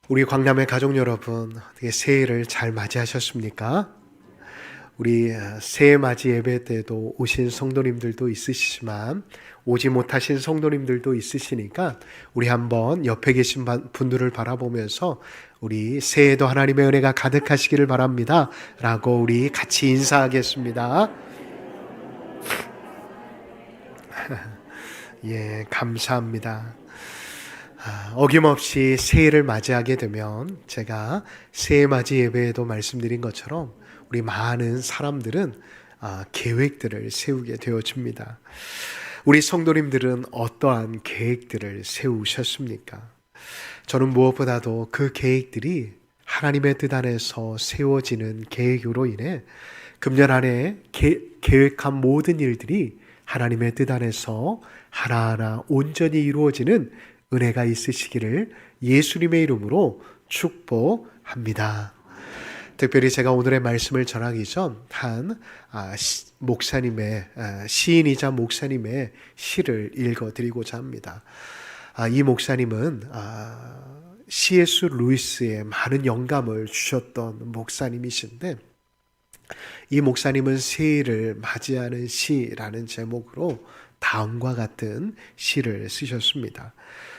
우리 광남의 가족 여러분, 어떻게 새해를 잘 맞이하셨습니까? 우리 새해 맞이 예배 때도 오신 성도님들도 있으시지만 오지 못하신 성도님들도 있으시니까 우리 한번 옆에 계신 분들을 바라보면서 우리 새해에도 하나님의 은혜가 가득하시기를 바랍니다 라고 우리 같이 인사하겠습니다. 예, 감사합니다. 어김없이 새해를 맞이하게 되면 제가 새해 맞이 예배에도 말씀드린 것처럼 우리 많은 사람들은 계획들을 세우게 되어집니다. 우리 성도님들은 어떠한 계획들을 세우셨습니까? 저는 무엇보다도 그 계획들이 하나님의 뜻 안에서 세워지는 계획으로 인해 금년 안에 계획한 모든 일들이 하나님의 뜻 안에서 하나하나 온전히 이루어지는 은혜가 있으시기를 예수님의 이름으로 축복합니다. 특별히 제가 오늘의 말씀을 전하기 전 한 목사님의 시인이자 목사님의 시를 읽어드리고자 합니다. 이 목사님은 C.S. 루이스의 많은 영감을 주셨던 목사님이신데 이 목사님은 새해를 맞이하는 시라는 제목으로 다음과 같은 시를 쓰셨습니다.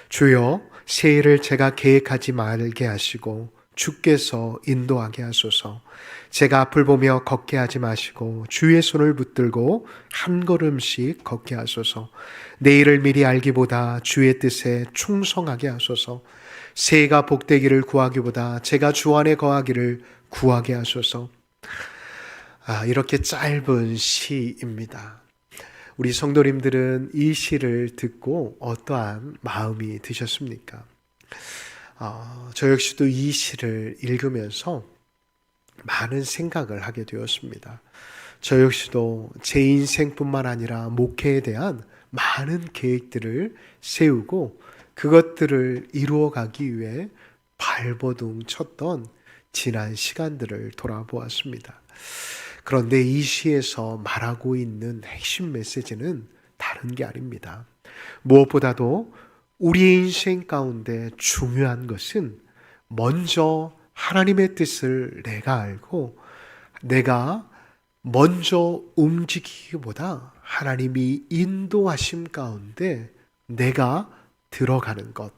주여, 새해를 제가 계획하지 말게 하시고 주께서 인도하게 하소서. 제가 앞을 보며 걷게 하지 마시고 주의 손을 붙들고 한 걸음씩 걷게 하소서. 내일을 미리 알기보다 주의 뜻에 충성하게 하소서. 새해가 복되기를 구하기보다 제가 주 안에 거하기를 구하게 하소서. 이렇게 짧은 시입니다. 우리 성도님들은 이 시를 듣고 어떠한 마음이 드셨습니까? 저 역시도 이 시를 읽으면서 많은 생각을 하게 되었습니다. 저 역시도 제 인생뿐만 아니라 목회에 대한 많은 계획들을 세우고 그것들을 이루어가기 위해 발버둥 쳤던 지난 시간들을 돌아보았습니다. 그런데 이 시에서 말하고 있는 핵심 메시지는 다른 게 아닙니다. 무엇보다도 우리의 인생 가운데 중요한 것은 먼저 하나님의 뜻을 내가 알고 내가 먼저 움직이기보다 하나님이 인도하심 가운데 내가 들어가는 것,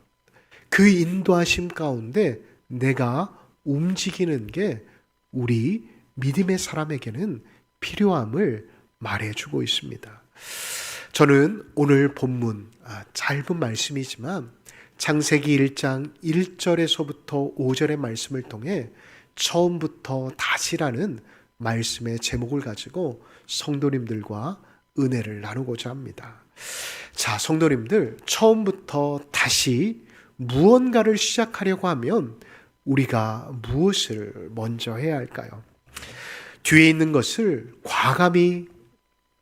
그 인도하심 가운데 내가 움직이는 게 우리 믿음의 사람에게는 필요함을 말해주고 있습니다. 저는 오늘 본문, 짧은 말씀이지만 창세기 1장 1절에서부터 5절의 말씀을 통해 처음부터 다시라는 말씀의 제목을 가지고 성도님들과 은혜를 나누고자 합니다. 자, 성도님들, 처음부터 다시 무언가를 시작하려고 하면 우리가 무엇을 먼저 해야 할까요? 뒤에 있는 것을 과감히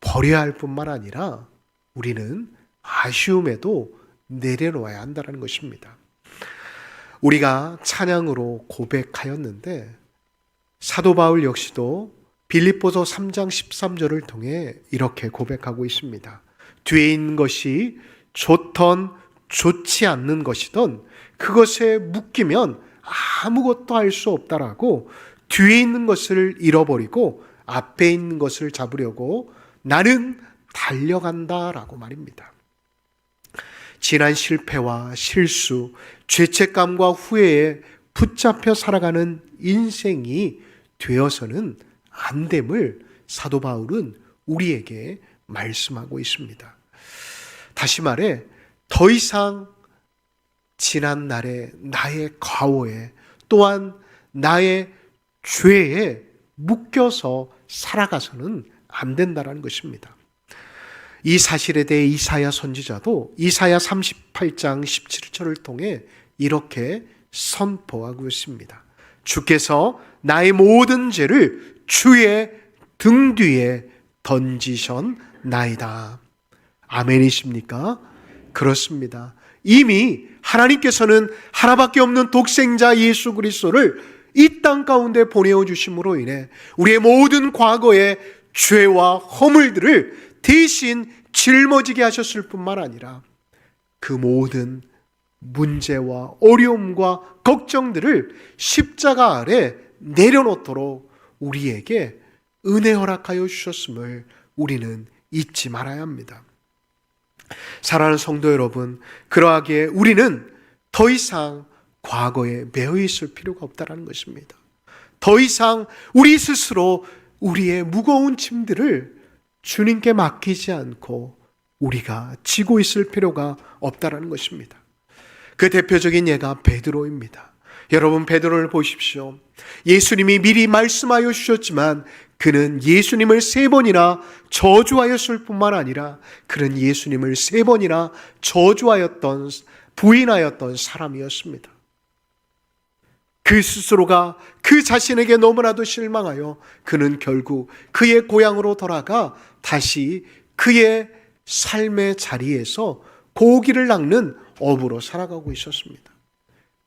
버려야 할 뿐만 아니라 우리는 아쉬움에도 내려놓아야 한다는 것입니다. 우리가 찬양으로 고백하였는데 사도 바울 역시도 빌립보서 3장 13절을 통해 이렇게 고백하고 있습니다. 뒤에 있는 것이 좋던 좋지 않는 것이던 그것에 묶이면 아무것도 할 수 없다라고 뒤에 있는 것을 잃어버리고 앞에 있는 것을 잡으려고 나는 달려간다라고 말입니다. 지난 실패와 실수, 죄책감과 후회에 붙잡혀 살아가는 인생이 되어서는 안 됨을 사도 바울은 우리에게 말씀하고 있습니다. 다시 말해 더 이상 지난 날의 나의 과오에 또한 나의 죄에 묶여서 살아가서는 안 된다는 것입니다. 이 사실에 대해 이사야 선지자도 이사야 38장 17절을 통해 이렇게 선포하고 있습니다. 주께서 나의 모든 죄를 주의 등 뒤에 던지셨나이다. 아멘이십니까? 그렇습니다. 이미 하나님께서는 하나밖에 없는 독생자 예수 그리스도를 이 땅 가운데 보내어 주심으로 인해 우리의 모든 과거의 죄와 허물들을 대신 짊어지게 하셨을 뿐만 아니라 그 모든 문제와 어려움과 걱정들을 십자가 아래 내려놓도록 우리에게 은혜 허락하여 주셨음을 우리는 잊지 말아야 합니다. 사랑하는 성도 여러분, 그러하기에 우리는 더 이상 과거에 매여 있을 필요가 없다는 것입니다. 더 이상 우리 스스로 우리의 무거운 짐들을 주님께 맡기지 않고 우리가 지고 있을 필요가 없다는 것입니다. 그 대표적인 예가 베드로입니다. 여러분, 베드로를 보십시오. 예수님이 미리 말씀하여 주셨지만 그는 예수님을 3번이나 저주하였을 뿐만 아니라 그는 예수님을 3번이나 저주하였던, 부인하였던 사람이었습니다. 그 스스로가 그 자신에게 너무나도 실망하여 그는 결국 그의 고향으로 돌아가 다시 그의 삶의 자리에서 고기를 낚는 어부로 살아가고 있었습니다.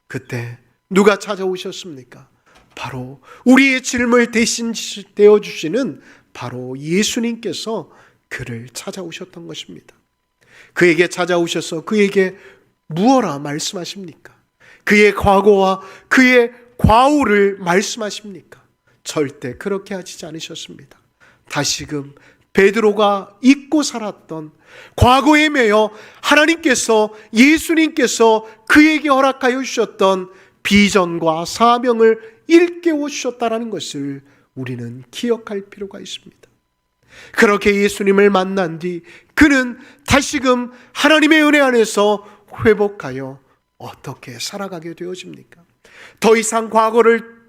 그때 누가 찾아오셨습니까? 바로 우리의 짐을 대신 떼어주시는 바로 예수님께서 그를 찾아오셨던 것입니다. 그에게 찾아오셔서 그에게 무엇라 말씀하십니까? 그의 과거와 그의 과오를 말씀하십니까? 절대 그렇게 하시지 않으셨습니다. 다시금 베드로가 잊고 살았던 과거에 매여 하나님께서, 예수님께서 그에게 허락하여 주셨던 비전과 사명을 일깨워 주셨다는 것을 우리는 기억할 필요가 있습니다. 그렇게 예수님을 만난 뒤 그는 다시금 하나님의 은혜 안에서 회복하여 어떻게 살아가게 되어집니까? 더 이상 과거를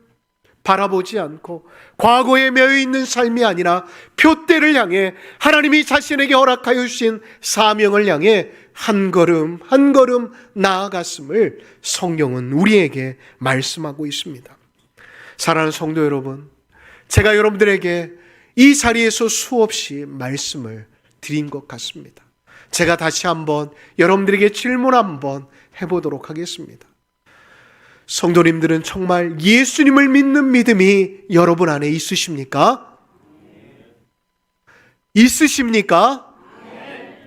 바라보지 않고 과거에 매여 있는 삶이 아니라 표대를 향해 하나님이 자신에게 허락하여 주신 사명을 향해 한 걸음 한 걸음 나아갔음을 성경은 우리에게 말씀하고 있습니다. 사랑하는 성도 여러분, 제가 여러분들에게 이 자리에서 수없이 말씀을 드린 것 같습니다. 제가 다시 한번 여러분들에게 질문 한번 해보도록 하겠습니다. 성도님들은 정말 예수님을 믿는 믿음이 여러분 안에 있으십니까? 있으십니까?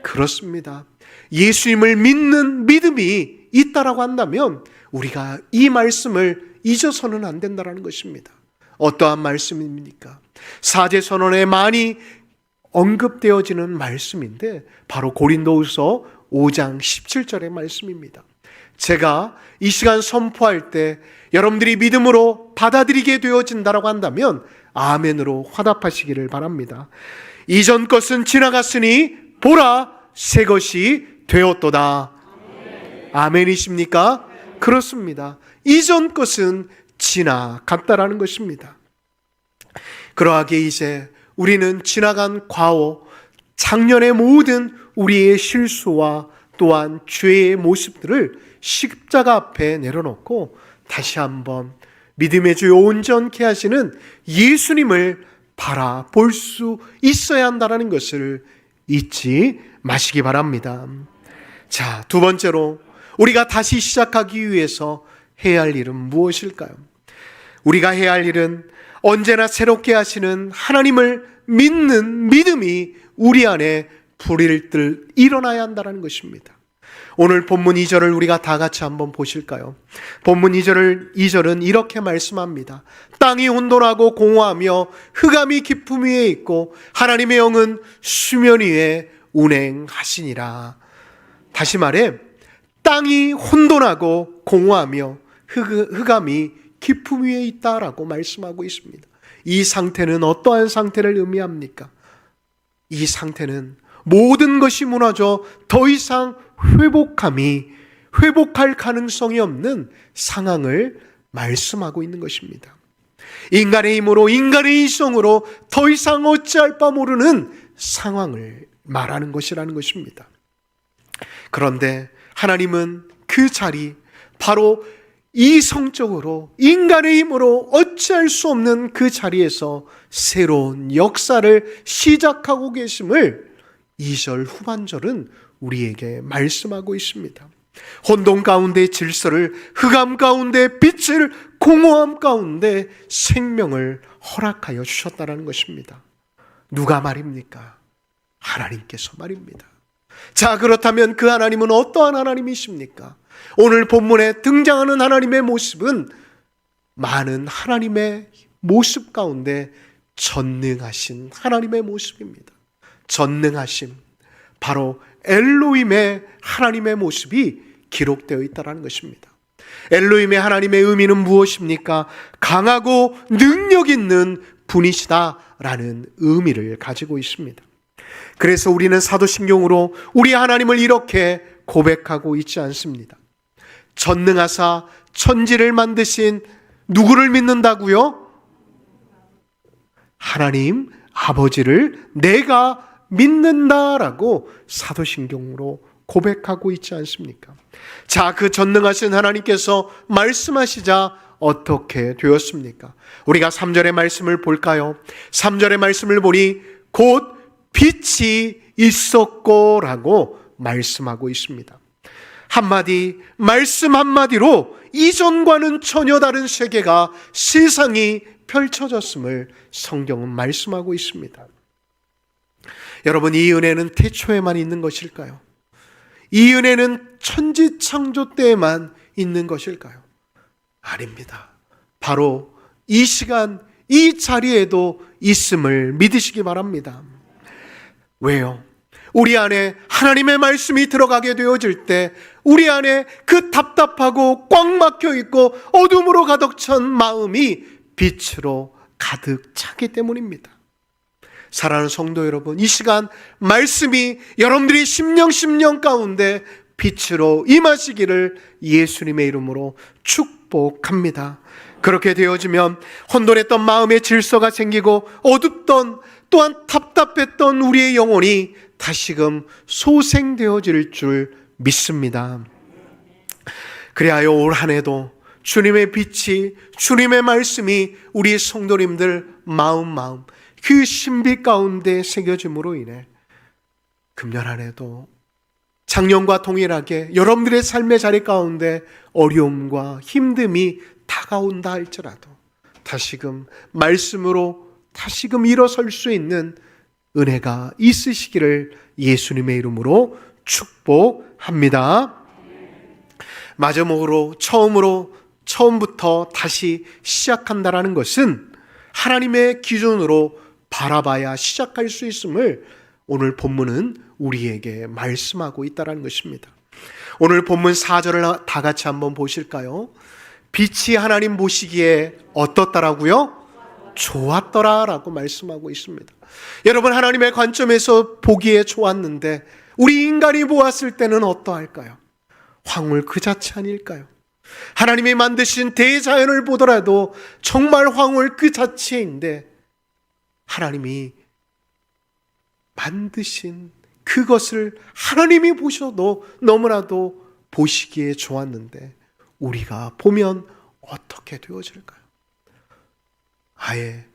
그렇습니다. 예수님을 믿는 믿음이 있다라고 한다면 우리가 이 말씀을 잊어서는 안 된다는 것입니다. 어떠한 말씀입니까? 사제선언에 많이 언급되어지는 말씀인데 바로 고린도후서 5장 17절의 말씀입니다. 제가 이 시간 선포할 때 여러분들이 믿음으로 받아들이게 되어진다라고 한다면 아멘으로 화답하시기를 바랍니다. 이전 것은 지나갔으니 보라 새 것이 되었도다. 아멘이십니까? 그렇습니다. 이전 것은 지나갔다라는 것입니다. 그러하기에 이제 우리는 지나간 과오, 작년의 모든 우리의 실수와 또한 죄의 모습들을 십자가 앞에 내려놓고 다시 한번 믿음의 주 온전케 하시는 예수님을 바라볼 수 있어야 한다는 것을 잊지 마시기 바랍니다. 자, 두 번째로 우리가 다시 시작하기 위해서 해야 할 일은 무엇일까요? 우리가 해야 할 일은 언제나 새롭게 하시는 하나님을 믿는 믿음이 우리 안에 불일 일어나야 한다는 것입니다. 오늘 본문 2절을 우리가 다 같이 한번 보실까요? 본문 2절은 이렇게 말씀합니다. 땅이 혼돈하고 공허하며 흑암이 깊음 위에 있고 하나님의 영은 수면 위에 운행하시니라. 다시 말해 땅이 혼돈하고 공허하며 흑암이 깊음 위에 있다라고 말씀하고 있습니다. 이 상태는 어떠한 상태를 의미합니까? 이 상태는 모든 것이 무너져 더 이상 회복할 가능성이 없는 상황을 말씀하고 있는 것입니다. 인간의 힘으로, 인간의 이성으로 더 이상 어찌할 바 모르는 상황을 말하는 것이라는 것입니다. 그런데 하나님은 그 자리, 바로 이성적으로 인간의 힘으로 어찌할 수 없는 그 자리에서 새로운 역사를 시작하고 계심을 2절 후반절은 우리에게 말씀하고 있습니다. 혼돈 가운데 질서를, 흑암 가운데 빛을, 공허함 가운데 생명을 허락하여 주셨다는 것입니다. 누가 말입니까? 하나님께서 말입니다. 자, 그렇다면 그 하나님은 어떠한 하나님이십니까? 오늘 본문에 등장하는 하나님의 모습은 많은 하나님의 모습 가운데 전능하신 하나님의 모습입니다. 전능하심, 바로 엘로힘의 하나님의 모습이 기록되어 있다는 것입니다. 엘로힘의 하나님의 의미는 무엇입니까? 강하고 능력 있는 분이시다라는 의미를 가지고 있습니다. 그래서 우리는 사도신경으로 우리 하나님을 이렇게 고백하고 있지 않습니다. 전능하사 천지를 만드신 누구를 믿는다고요? 하나님 아버지를 내가 믿는다라고 사도신경으로 고백하고 있지 않습니까? 자, 그 전능하신 하나님께서 말씀하시자 어떻게 되었습니까? 우리가 3절의 말씀을 볼까요? 3절의 말씀을 보니 곧 빛이 있었고 라고 말씀하고 있습니다. 한마디, 말씀 한마디로 이전과는 전혀 다른 세계가, 세상이 펼쳐졌음을 성경은 말씀하고 있습니다. 여러분, 이 은혜는 태초에만 있는 것일까요? 이 은혜는 천지창조 때에만 있는 것일까요? 아닙니다. 바로 이 시간, 이 자리에도 있음을 믿으시기 바랍니다. 왜요? 우리 안에 하나님의 말씀이 들어가게 되어질 때 우리 안에 그 답답하고 꽉 막혀 있고 어둠으로 가득 찬 마음이 빛으로 가득 차기 때문입니다. 사랑하는 성도 여러분, 이 시간 말씀이 여러분들이 심령 가운데 빛으로 임하시기를 예수님의 이름으로 축복합니다. 그렇게 되어지면 혼돈했던 마음의 질서가 생기고 어둡던, 또한 답답했던 우리의 영혼이 다시금 소생되어질 줄 믿습니다. 그리하여 올 한 해도 주님의 빛이, 주님의 말씀이 우리 성도님들 마음 그 신비 가운데 새겨짐으로 인해 금년 한 해도 작년과 동일하게 여러분들의 삶의 자리 가운데 어려움과 힘듦이 다가온다 할지라도 다시금 말씀으로 다시금 일어설 수 있는 은혜가 있으시기를 예수님의 이름으로 축복합니다. 마지막으로 처음부터 다시 시작한다라는 것은 하나님의 기준으로 바라봐야 시작할 수 있음을 오늘 본문은 우리에게 말씀하고 있다는 것입니다. 오늘 본문 4절을 다 같이 한번 보실까요? 빛이 하나님 보시기에 어떻더라고요? 좋았더라라고 말씀하고 있습니다. 여러분, 하나님의 관점에서 보기에 좋았는데 우리 인간이 보았을 때는 어떠할까요? 황홀 그 자체 아닐까요? 하나님이 만드신 대자연을 보더라도 정말 황홀 그 자체인데 하나님이 만드신 그것을 하나님이 보셔도 너무나도 보시기에 좋았는데 우리가 보면 어떻게 되어질까요? 아예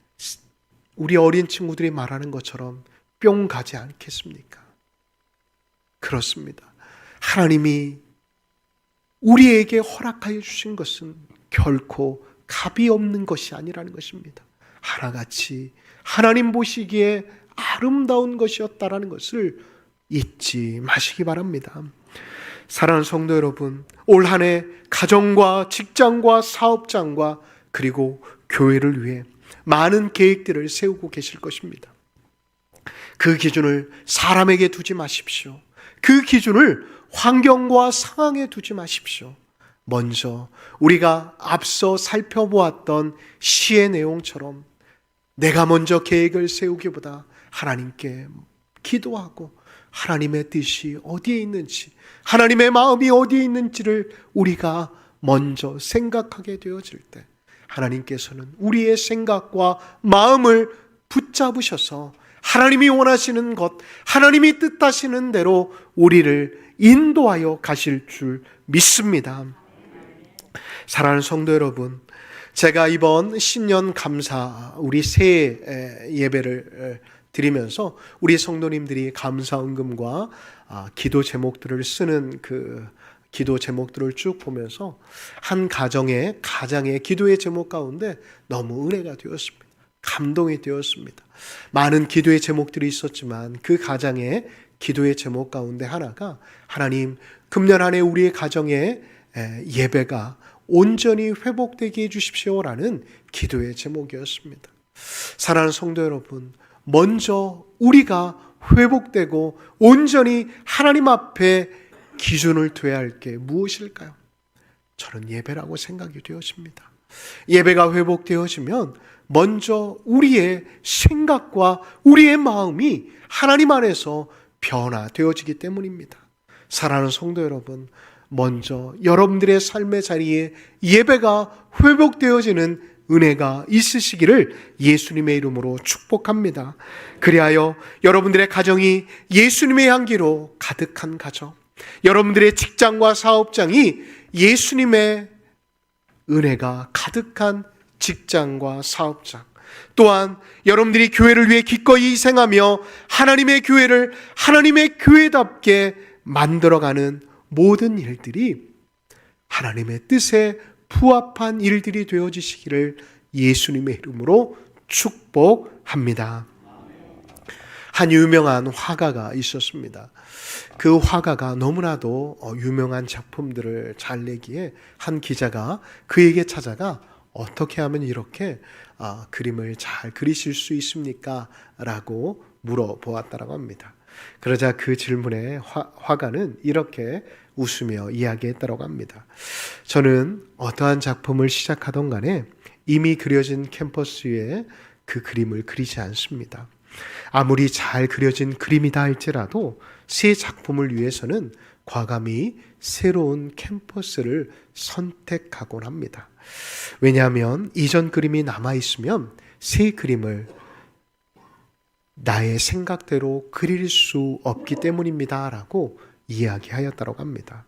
우리 어린 친구들이 말하는 것처럼 뿅 가지 않겠습니까? 그렇습니다. 하나님이 우리에게 허락하여 주신 것은 결코 값이 없는 것이 아니라는 것입니다. 하나같이 하나님 보시기에 아름다운 것이었다라는 것을 잊지 마시기 바랍니다. 사랑하는 성도 여러분, 올 한 해 가정과 직장과 사업장과 그리고 교회를 위해 많은 계획들을 세우고 계실 것입니다. 그 기준을 사람에게 두지 마십시오. 그 기준을 환경과 상황에 두지 마십시오. 먼저 우리가 앞서 살펴보았던 시의 내용처럼 내가 먼저 계획을 세우기보다 하나님께 기도하고 하나님의 뜻이 어디에 있는지, 하나님의 마음이 어디에 있는지를 우리가 먼저 생각하게 되어질 때 하나님께서는 우리의 생각과 마음을 붙잡으셔서 하나님이 원하시는 것, 하나님이 뜻하시는 대로 우리를 인도하여 가실 줄 믿습니다. 사랑하는 성도 여러분, 제가 이번 신년 감사, 우리 새해 예배를 드리면서 우리 성도님들이 감사 은금과 기도 제목들을 쓰는 그 기도 제목들을 쭉 보면서 한 가정의 기도의 제목 가운데 너무 은혜가 되었습니다. 감동이 되었습니다. 많은 기도의 제목들이 있었지만 그 가정의 기도의 제목 가운데 하나가 하나님 금년 한 해 우리의 가정에 예배가 온전히 회복되게 해주십시오라는 기도의 제목이었습니다. 사랑하는 성도 여러분, 먼저 우리가 회복되고 온전히 하나님 앞에 기준을 둬야 할 게 무엇일까요? 저는 예배라고 생각이 되어집니다. 예배가 회복되어지면 먼저 우리의 생각과 우리의 마음이 하나님 안에서 변화되어지기 때문입니다. 사랑하는 성도 여러분, 먼저 여러분들의 삶의 자리에 예배가 회복되어지는 은혜가 있으시기를 예수님의 이름으로 축복합니다. 그리하여 여러분들의 가정이 예수님의 향기로 가득한 가정, 여러분들의 직장과 사업장이 예수님의 은혜가 가득한 직장과 사업장, 또한 여러분들이 교회를 위해 기꺼이 희생하며 하나님의 교회를 하나님의 교회답게 만들어가는 모든 일들이 하나님의 뜻에 부합한 일들이 되어지시기를 예수님의 이름으로 축복합니다. 한 유명한 화가가 있었습니다. 그 화가가 너무나도 유명한 작품들을 잘 내기에 한 기자가 그에게 찾아가 어떻게 하면 이렇게 그림을 잘 그리실 수 있습니까? 라고 물어보았다고 합니다. 그러자 그 질문에 화가는 이렇게 웃으며 이야기했다고 합니다. 저는 어떠한 작품을 시작하던 간에 이미 그려진 캔버스 위에 그 그림을 그리지 않습니다. 아무리 잘 그려진 그림이다 할지라도 새 작품을 위해서는 과감히 새로운 캔버스를 선택하곤 합니다. 왜냐하면 이전 그림이 남아있으면 새 그림을 나의 생각대로 그릴 수 없기 때문입니다 라고 이야기하였다고 합니다.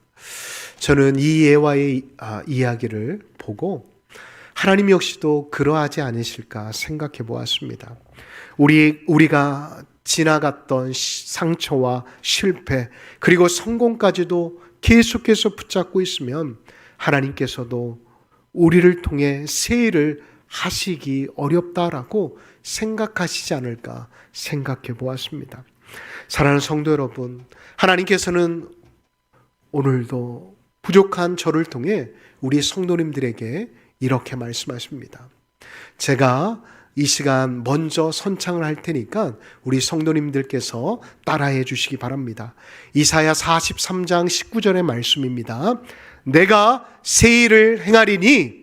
저는 이 예화의 이야기를 보고 하나님 역시도 그러하지 않으실까 생각해 보았습니다. 우리가 지나갔던 상처와 실패 그리고 성공까지도 계속해서 붙잡고 있으면 하나님께서도 우리를 통해 새 일을 하시기 어렵다라고 생각하시지 않을까 생각해 보았습니다. 사랑하는 성도 여러분, 하나님께서는 오늘도 부족한 저를 통해 우리 성도님들에게 이렇게 말씀하십니다. 제가 이 시간 먼저 선창을 할 테니까 우리 성도님들께서 따라해 주시기 바랍니다. 이사야 43장 19절의 말씀입니다. 내가 새 일을 행하리니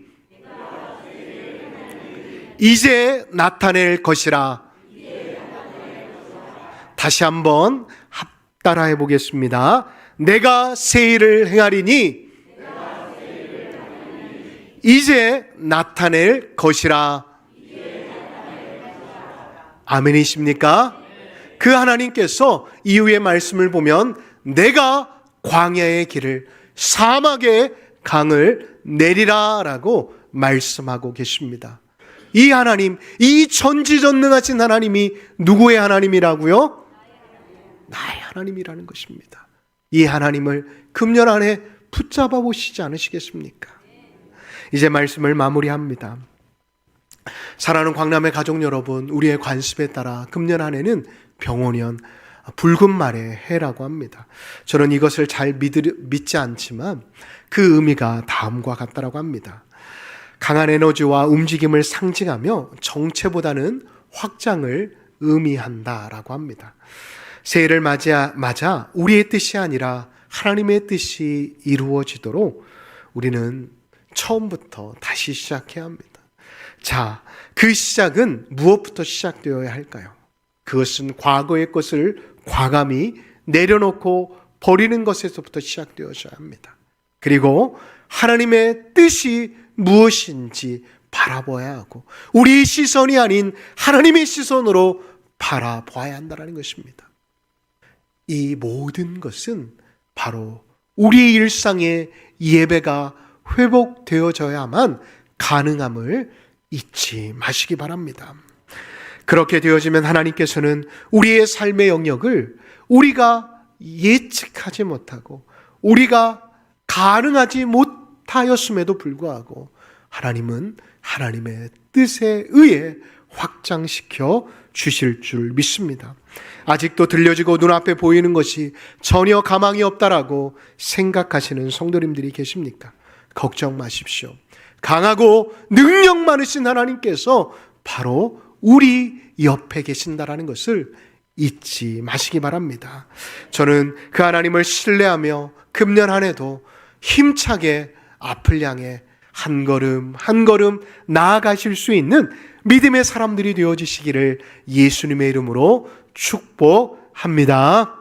이제 나타낼 것이라. 다시 한번 따라해 보겠습니다. 내가 새 일을 행하리니 이제 나타낼 것이라. 아멘이십니까? 그 하나님께서 이후의 말씀을 보면 내가 광야의 길을 사막의 강을 내리라 라고 말씀하고 계십니다. 이 하나님, 이 전지전능하신 하나님이 누구의 하나님이라고요? 나의 하나님이라는 것입니다. 이 하나님을 금년 안에 붙잡아 보시지 않으시겠습니까? 이제 말씀을 마무리합니다. 사랑하는 광남의 가족 여러분, 우리의 관습에 따라 금년 한 해는 병원년 붉은 말의 해라고 합니다. 저는 이것을 잘 믿지 않지만 그 의미가 다음과 같다라고 합니다. 강한 에너지와 움직임을 상징하며 정체보다는 확장을 의미한다라고 합니다. 새해를 맞아 우리의 뜻이 아니라 하나님의 뜻이 이루어지도록 우리는 처음부터 다시 시작해야 합니다. 자, 그 시작은 무엇부터 시작되어야 할까요? 그것은 과거의 것을 과감히 내려놓고 버리는 것에서부터 시작되어져야 합니다. 그리고 하나님의 뜻이 무엇인지 바라봐야 하고 우리의 시선이 아닌 하나님의 시선으로 바라봐야 한다는 것입니다. 이 모든 것은 바로 우리의 일상의 예배가 회복되어져야만 가능함을 잊지 마시기 바랍니다. 그렇게 되어지면 하나님께서는 우리의 삶의 영역을 우리가 예측하지 못하고 우리가 가능하지 못하였음에도 불구하고 하나님은 하나님의 뜻에 의해 확장시켜 주실 줄 믿습니다. 아직도 들려지고 눈앞에 보이는 것이 전혀 가망이 없다라고 생각하시는 성도님들이 계십니까? 걱정 마십시오. 강하고 능력 많으신 하나님께서 바로 우리 옆에 계신다라는 것을 잊지 마시기 바랍니다. 저는 그 하나님을 신뢰하며 금년 한 해도 힘차게 앞을 향해 한 걸음 한 걸음 나아가실 수 있는 믿음의 사람들이 되어지시기를 예수님의 이름으로 축복합니다.